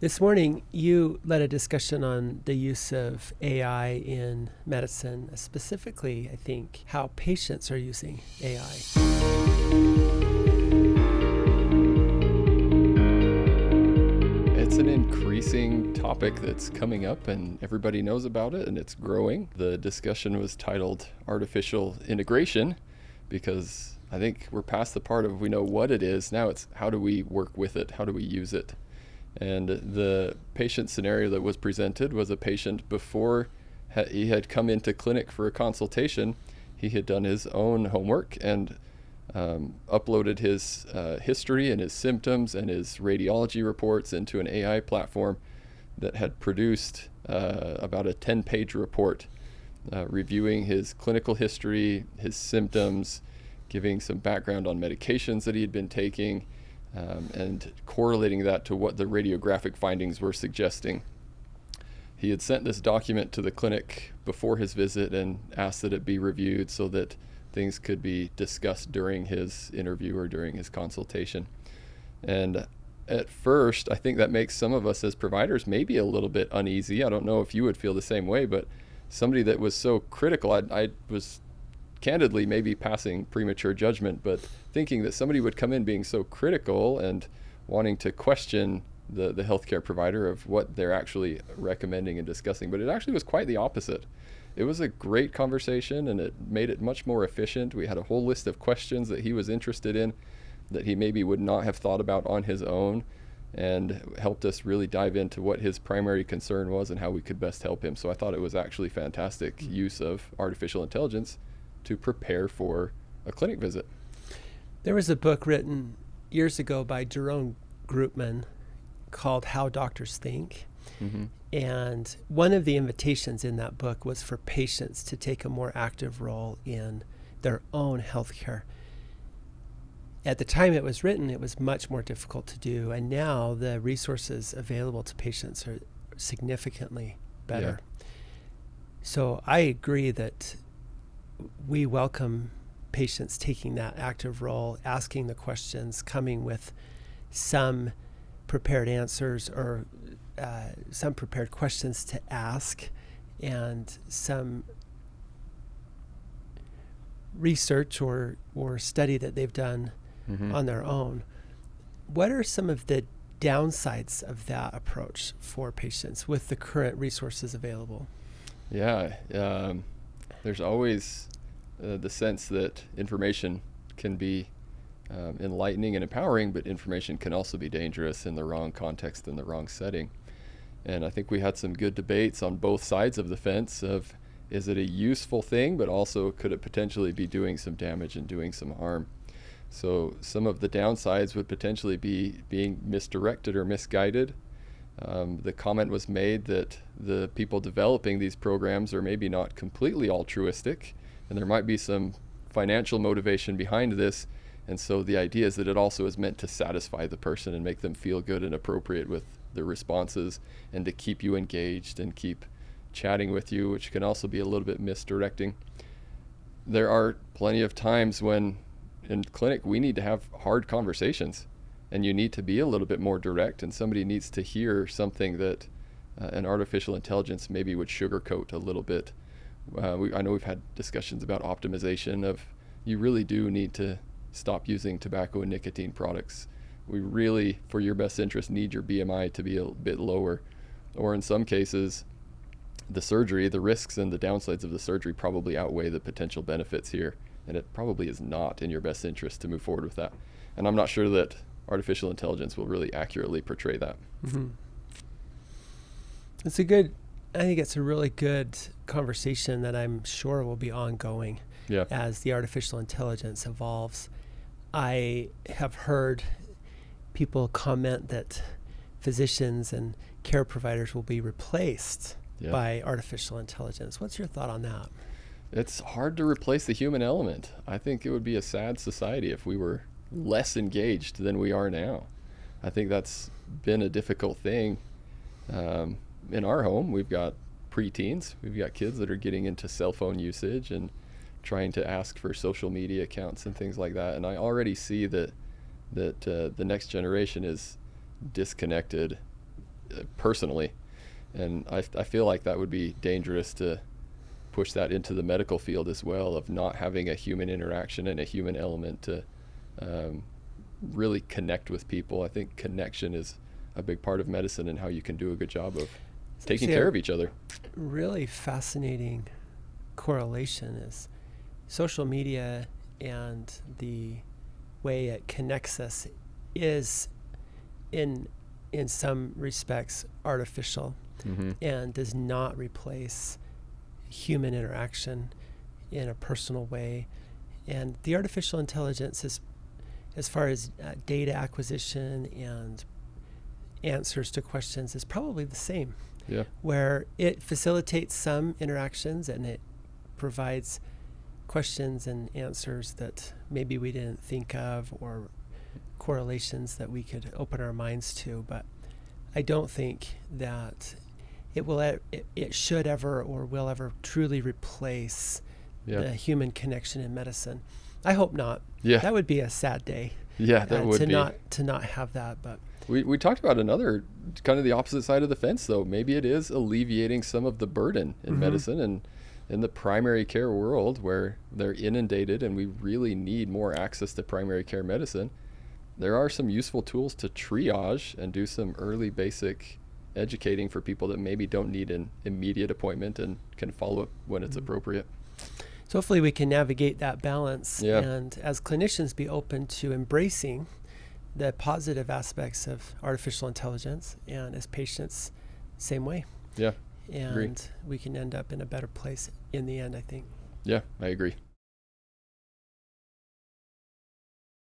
This morning, you led a discussion on the use of AI in medicine, specifically, I think, how patients are using AI. It's an increasing topic that's coming up and everybody knows about it and it's growing. The discussion was titled Artificial Integration because I think we're past the part of we know what it is. Now it's how do we work with it? How do we use it? And the patient scenario that was presented was a patient before he had come into clinic for a consultation. He had done his own homework and uploaded his history and his symptoms and his radiology reports into an AI platform that had produced about a 10-page report reviewing his clinical history, his symptoms, giving some background on medications that he had been taking, and correlating that to what the radiographic findings were suggesting. He had sent this document to the clinic before his visit and asked that it be reviewed so that things could be discussed during his interview or during his consultation. And at first, I think that makes some of us as providers maybe a little bit uneasy. I don't know if you would feel the same way, but somebody that was so critical, I was candidly maybe passing premature judgment, but thinking that somebody would come in being so critical and wanting to question the healthcare provider of what they're actually recommending and discussing. But it actually was quite the opposite. It was a great conversation and it made it much more efficient. We had a whole list of questions that he was interested in that he maybe would not have thought about on his own, and helped us really dive into what his primary concern was and how we could best help him. So I thought it was actually fantastic use of artificial intelligence to prepare for a clinic visit. There was a book written years ago by Jerome Groopman called How Doctors Think. Mm-hmm. And one of the invitations in that book was for patients to take a more active role in their own healthcare. At the time it was written, it was much more difficult to do. And now the resources available to patients are significantly better. Yeah. So I agree that we welcome patients taking that active role, asking the questions, coming with some prepared answers or some prepared questions to ask, and some research or study that they've done on their own. What are some of the downsides of that approach for patients with the current resources available? Yeah, there's always the sense that information can be enlightening and empowering, but information can also be dangerous in the wrong context and the wrong setting. And I think we had some good debates on both sides of the fence of, is it a useful thing, but also could it potentially be doing some damage and doing some harm? So some of the downsides would potentially be being misdirected or misguided. The comment was made that the people developing these programs are maybe not completely altruistic, and there might be some financial motivation behind this. And so the idea is that it also is meant to satisfy the person and make them feel good and appropriate with the responses, and to keep you engaged and keep chatting with you, which can also be a little bit misdirecting. There are plenty of times when in clinic we need to have hard conversations, and you need to be a little bit more direct, and somebody needs to hear something that an artificial intelligence maybe would sugarcoat a little bit. I know we've had discussions about optimization of, you really do need to stop using tobacco and nicotine products. We really, for your best interest, need your BMI to be a bit lower. Or in some cases, the surgery, the risks and the downsides of the surgery probably outweigh the potential benefits here. And it probably is not in your best interest to move forward with that. And I'm not sure that artificial intelligence will really accurately portray that. Mm-hmm. I think it's a really good conversation that I'm sure will be ongoing as the artificial intelligence evolves. I have heard people comment that physicians and care providers will be replaced by artificial intelligence. What's your thought on that? It's hard to replace the human element. I think it would be a sad society if we were less engaged than we are now. I think that's been a difficult thing. In our home, we've got preteens. We've got kids that are getting into cell phone usage and trying to ask for social media accounts and things like that. And I already see that the next generation is disconnected personally. And I feel like that would be dangerous to push that into the medical field as well, of not having a human interaction and a human element to really connect with people. I think connection is a big part of medicine and how you can do a good job of taking care of each other. Really fascinating correlation is social media and the way it connects us is in some respects artificial, and does not replace human interaction in a personal way. And the artificial intelligence is, as far as data acquisition and answers to questions, is probably the same. Yeah. Where it facilitates some interactions and it provides questions and answers that maybe we didn't think of, or correlations that we could open our minds to. But I don't think that it should ever or will ever truly replace the human connection in medicine. I hope not. Yeah. That would be a sad day. Yeah, that would be. To not have that. But we talked about another kind of the opposite side of the fence, though. Maybe it is alleviating some of the burden in medicine and in the primary care world, where they're inundated and we really need more access to primary care medicine. There are some useful tools to triage and do some early basic educating for people that maybe don't need an immediate appointment and can follow up when it's appropriate. So hopefully we can navigate that balance, Yeah. and as clinicians be open to embracing the positive aspects of artificial intelligence, and as patients, same way. Yeah, And agree. we can end up in a better place in the end, I think. Yeah, I agree.